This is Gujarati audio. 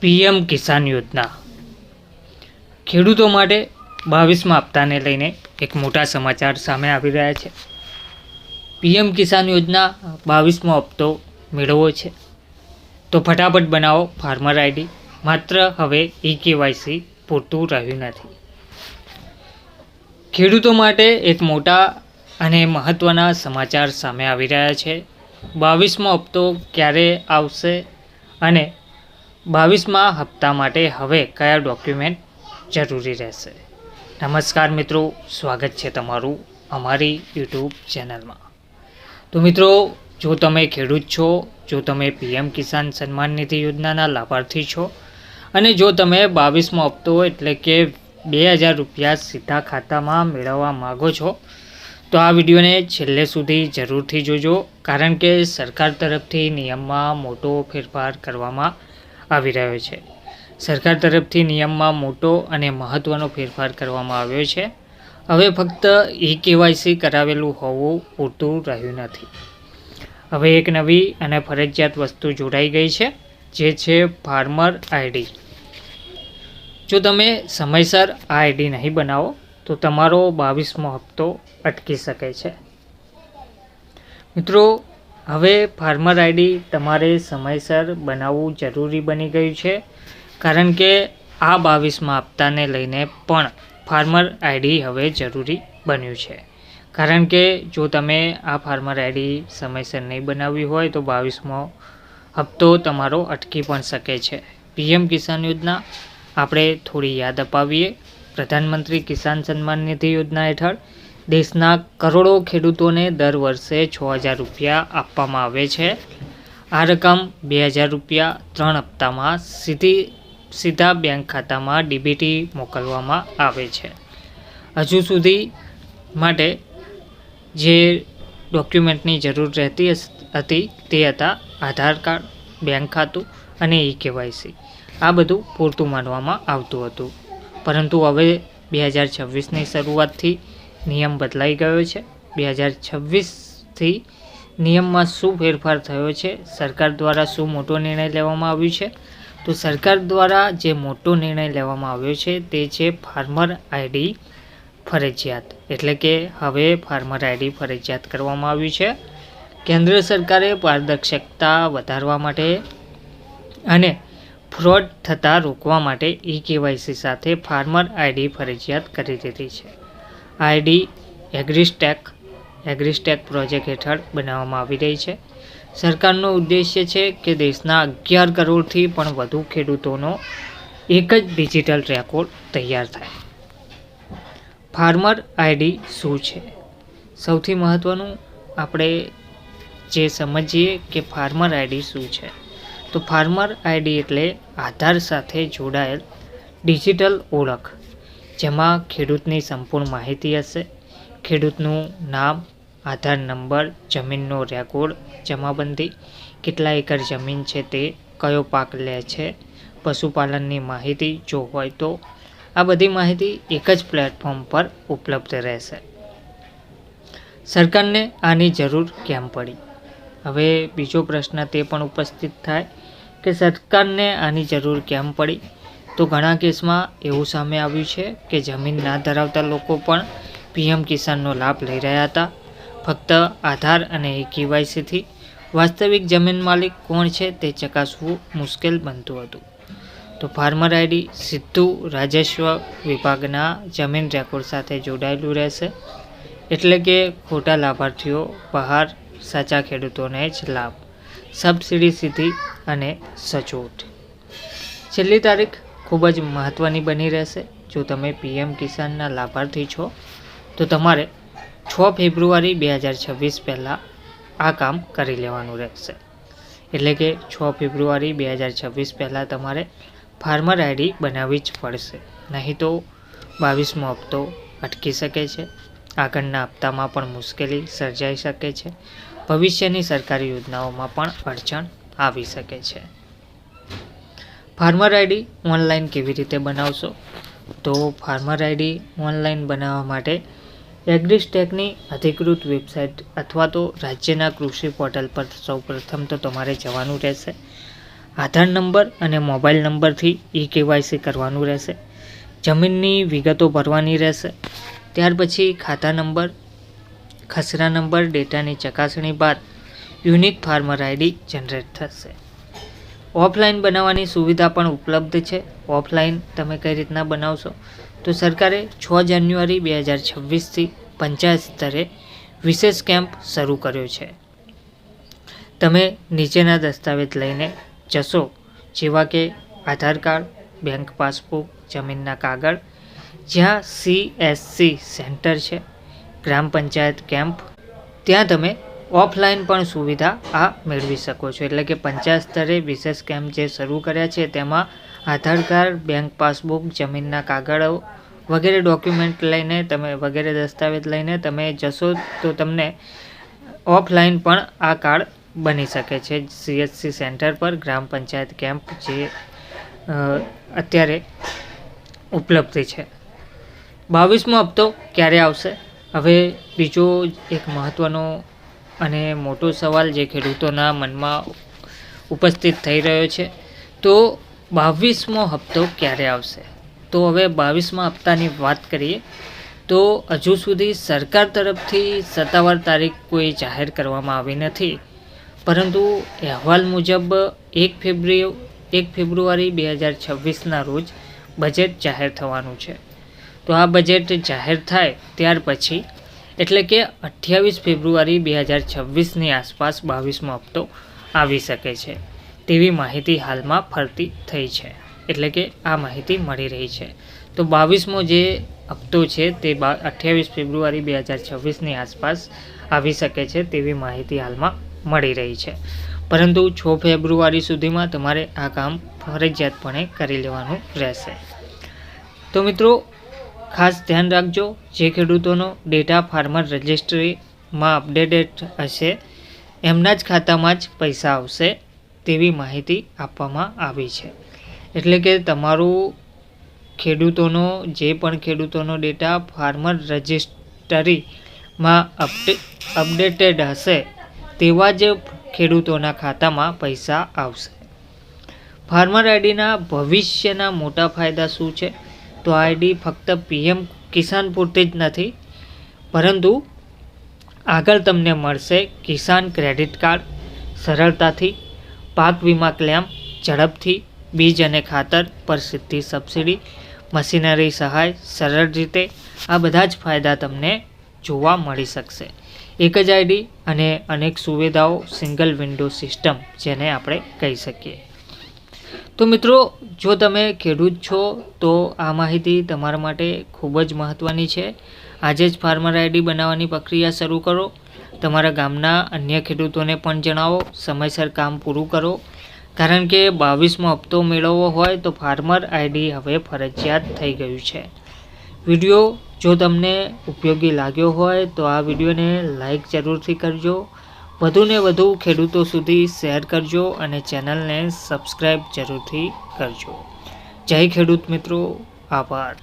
પીએમ કિસાન યોજના ખેડૂતો માટે 22મા હપ્તાને લઈને એક મોટા સમાચાર સામે આવી રહ્યા છે. પીએમ કિસાન યોજના 22મો હપ્તો મેળવવો છે તો ફટાફટ બનાવો ફાર્મર આઈડી. માત્ર હવે કેવાયસી પૂરતું રહ્યું નથી. ખેડૂતો માટે એક મોટા અને મહત્વના સમાચાર સામે આવી રહ્યા છે. 22મો હપ્તો ક્યારે આવશે અને 22મા હપ્તા માટે હવે કયા ડોક્યુમેન્ટ જરૂરી રહેશે? નમસ્કાર મિત્રો, સ્વાગત છે તમારું અમારી યુટ્યુબ ચેનલમાં. તો મિત્રો, જો તમે ખેડૂત છો, જો તમે પીએમ કિસાન સન્માન નિધિ યોજનાના લાભાર્થી છો અને જો તમે 22મો હપ્તો એટલે કે 2000 રૂપિયા સીધા ખાતામાં મેળવવા માગો છો તો આ વિડીયોને છેલ્લે સુધી જરૂરથી જોજો, કારણ કે સરકાર તરફથી નિયમમાં મોટો ફેરફાર કરવામાં આવી રહ્યો છે. સરકાર તરફથી નિયમમાં મોટો અને મહત્ત્વનો ફેરફાર કરવામાં આવ્યો છે. હવે ફક્ત કેવાયસી કરાવેલું હોવું પૂરતું રહ્યું નથી. હવે એક નવી અને ફરજિયાત વસ્તુ જોડાઈ ગઈ છે, જે છે ફાર્મર આઈડી. જો તમે સમયસર આ આઈડી નહીં બનાવો તો તમારો 22મો હપ્તો અટકી શકે છે. મિત્રો, હવે ફાર્મર આઈડી તમારે સમયસર બનાવવું જરૂરી બની ગયું છે, કારણ કે આ 22મા હપ્તાને લઈને પણ ફાર્મર આઈડી હવે જરૂરી બન્યું છે. કારણ કે જો તમે આ ફાર્મર આઈડી સમયસર નહીં બનાવી હોય તો 22મો હપ્તો તમારો અટકી પણ શકે છે. પીએમ કિસાન યોજના આપણે થોડી યાદ અપાવીએ. પ્રધાનમંત્રી કિસાન સન્માન નિધિ યોજના હેઠળ દેશના કરોડો ખેડૂતોને દર વર્ષે 6000 રૂપિયા આપવામાં આવે છે. આ રકમ 2000 રૂપિયા 3 હપ્તામાં સીધા બેંક ખાતામાં ડીબીટી મોકલવામાં આવે છે. હજુ સુધી માટે જે ડોક્યુમેન્ટની જરૂર રહેતી હતી તે હતા આધાર કાર્ડ, બેંક ખાતું અને કેવાયસી. આ બધું પૂરતું માનવામાં આવતું હતું, પરંતુ હવે 2026ની શરૂઆતથી નિયમ બદલાઈ ગયો છે. 2026થી નિયમમાં શું ફેરફાર થયો છે, સરકાર દ્વારા શું મોટો નિર્ણય લેવામાં આવ્યો છે? તો સરકાર દ્વારા જે મોટો નિર્ણય લેવામાં આવ્યો છે તે છે ફાર્મર આઈડી ફરજિયાત. એટલે કે હવે ફાર્મર આઈડી ફરજિયાત કરવામાં આવ્યું છે. કેન્દ્ર સરકારે પારદર્શકતા વધારવા માટે અને ફ્રોડ થતાં રોકવા માટે કેવાયસી સાથે ફાર્મર આઈડી ફરજિયાત કરી દીધી છે. આ આઈડી એગ્રીસ્ટેક પ્રોજેક્ટ હેઠળ બનાવવામાં આવી રહી છે. સરકારનો ઉદ્દેશ્ય છે કે દેશના 11 કરોડથી પણ વધુ ખેડૂતોનો એક જ ડિજિટલ રેકોર્ડ તૈયાર થાય. ફાર્મર આઈડી શું છે? સૌથી મહત્ત્વનું આપણે જે સમજીએ કે ફાર્મર આઈડી શું છે. તો ફાર્મર આઈડી એટલે આધાર સાથે જોડાયેલ ડિજિટલ ઓળખ, જેમાં ખેડૂતની સંપૂર્ણ માહિતી હશે. ખેડૂતનું નામ, આધાર નંબર, જમીનનો રેકોર્ડ, જમાબંધી, કેટલા એકર જમીન છે તે, કયો પાક લે છે, પશુપાલનની માહિતી જો હોય તો. આ બધી માહિતી એક જ પ્લેટફોર્મ પર ઉપલબ્ધ રહેશે. સરકારને આની જરૂર કેમ પડી? હવે બીજો પ્રશ્ન તે પણ ઉપસ્થિત થાય કે સરકારને આની જરૂર કેમ પડી? તો ઘણા કેસમાં એવું સામે આવ્યું છે કે જમીન ના ધરાવતા લોકો પણ પીએમ કિસાનનો લાભ લઈ રહ્યા હતા. ફક્ત આધાર અને કેવાયસીથી વાસ્તવિક જમીન માલિક કોણ છે તે ચકાસવું મુશ્કેલ બનતું હતું. તો ફાર્મર આઈડી સીધું રાજસ્વ વિભાગના જમીન રેકોર્ડ સાથે જોડાયેલું રહેશે. એટલે કે ખોટા લાભાર્થીઓ બહાર, સાચા ખેડૂતોને જ લાભ. સબસિડી સીધી અને સચોટ. છેલ્લી તારીખ ખૂબ જ મહત્ત્વની બની રહેશે. જો તમે પીએમ કિસાનના લાભાર્થી છો તો તમારે 6 ફેબ્રુઆરી 2026 પહેલાં આ કામ કરી લેવાનું રહેશે. એટલે કે 6 ફેબ્રુઆરી 2026 પહેલાં તમારે ફાર્મર આઈડી બનાવવી જ પડશે. નહીં તો 22મો હપ્તો અટકી શકે છે. આગળના હપ્તામાં પણ મુશ્કેલી સર્જાઈ શકે છે. ભવિષ્યની સરકારી યોજનાઓમાં પણ અડચણ આવી શકે છે. ફાર્મર આઈડી ઓનલાઈન કેવી રીતે બનાવશો? તો ફાર્મર આઈડી ઓનલાઈન બનાવવા માટે એગ્રીસ્ટેકની અધિકૃત વેબસાઇટ અથવા તો રાજ્યના કૃષિ પોર્ટલ પર સૌપ્રથમ તો તમારે જવાનું રહેશે. આધાર નંબર અને મોબાઈલ નંબરથી KYC કરવાનું રહેશે. જમીનની વિગતો ભરવાની રહેશે. ત્યાર પછી ખાતા નંબર, ખસરા નંબર, ડેટાની ચકાસણી બાદ યુનિક ફાર્મર આઈડી જનરેટ થશે. ઓફલાઈન બનાવવાની સુવિધા પણ ઉપલબ્ધ છે. ઓફલાઈન તમે કઈ રીતના બનાવશો તો સરકારે 6 જાન્યુઆરી 2026થી પંચાયત સ્તરે વિશેષ કેમ્પ શરૂ કર્યો છે. તમે નીચેના દસ્તાવેજ લઈને જશો, જેવા કે આધાર કાર્ડ, બેંક પાસબુક, જમીનના કાગળ, જ્યાં CSC સેન્ટર છે, ગ્રામ પંચાયત કેમ્પ, ત્યાં તમે ઓફલાઈન પણ સુવિધા આ મેળવી શકો છો. એટલે કે પંચાયત સ્તરે વિશેષ કેમ્પ જે શરૂ કર્યા છે તેમાં આધાર કાર્ડ, બેંક પાસબુક, જમીનના કાગળો વગેરે ડોક્યુમેન્ટ લઈને વગેરે દસ્તાવેજ લઈને તમે જશો તો તમને ઓફલાઈન પણ આ કાર્ડ બની શકે છે. CSC સેન્ટર પર ગ્રામ પંચાયત કેમ્પ જે અત્યારે ઉપલબ્ધ છે. 22મો હપ્તો ક્યારે આવશે? હવે બીજો એક મહત્વનો અને મોટો સવાલ જે ખેડૂતોના મનમાં ઉપસ્થિત થઈ રહ્યો છે, તો 22મો હપ્તો ક્યારે આવશે? તો હવે 22મા હપ્તાની વાત કરીએ તો હજુ સુધી સરકાર તરફથી સત્તાવાર તારીખ કોઈ જાહેર કરવામાં આવી નથી, પરંતુ અહેવાલ મુજબ 1 ફેબ્રુઆરી 2026ના રોજ બજેટ જાહેર થવાનું છે. તો આ બજેટ જાહેર થાય ત્યાર પછી એટલે કે 28 ફેબ્રુઆરી 2026ની આસપાસ 22મો હપ્તો આવી શકે છે તેવી માહિતી હાલમાં ફરતી થઈ છે. એટલે કે આ માહિતી મળી રહી છે. તો 22મો જે હપ્તો છે તે 28 ફેબ્રુઆરી 2026ની આસપાસ આવી શકે છે તેવી માહિતી હાલમાં મળી રહી છે. પરંતુ 6 ફેબ્રુઆરી સુધીમાં તમારે આ કામ ફરજિયાતપણે કરી લેવાનું રહેશે. તો મિત્રો ખાસ ધ્યાન રાખજો, જે ખેડૂતોનો ડેટા ફાર્મર રજિસ્ટ્રીમાં અપડેટેડ હશે એમના જ ખાતામાં જ પૈસા આવશે તેવી માહિતી આપવામાં આવી છે. એટલે કે તમારું જે પણ ખેડૂતોનો ડેટા ફાર્મર રજિસ્ટ્રીમાં અપડેટેડ હશે તેવા જ ખેડૂતોના ખાતામાં પૈસા આવશે. ફાર્મર આઈડીના ભવિષ્યના મોટા ફાયદા શું છે? તો આ આઈડી ફક્ત PM કિસાન પૂરતી જ નથી, પરંતુ આગળ તમને મળશે કિસાન ક્રેડિટ કાર્ડ સરળતાથી, પાક વીમા ક્લેમ ઝડપથી, બીજ અને ખાતર પર સીધી સબસિડી, મશીનરી સહાય સરળ રીતે, આ બધા જ ફાયદા તમને જોવા મળી શકશે. એક જ આઈડી અને અનેક સુવિધાઓ, સિંગલ વિન્ડો સિસ્ટમ જેને આપણે કહી શકીએ. તો મિત્રો, જો તમે ખેડૂત છો તો આ માહિતી તમારા માટે ખૂબ જ મહત્ત્વની છે. આજે જ ફાર્મર આઈડી બનાવવાની પ્રક્રિયા શરૂ કરો. તમારા ગામના અન્ય ખેડૂતોને પણ જણાવો, સમયસર કામ પૂરું કરો. કારણ કે 22મો હપ્તો મેળવવો હોય તો ફાર્મર આઈડી હવે ફરજિયાત થઈ ગયું છે. વિડીયો જો તમને ઉપયોગી લાગ્યો હોય તો આ વિડીયોને લાઈક જરૂરથી કરજો, વધુને વધુ ખેડૂતો સુધી શેર કરજો અને ચેનલને સબસ્ક્રાઈબ જરૂરથી કરજો. જય ખેડૂત મિત્રો, આભાર.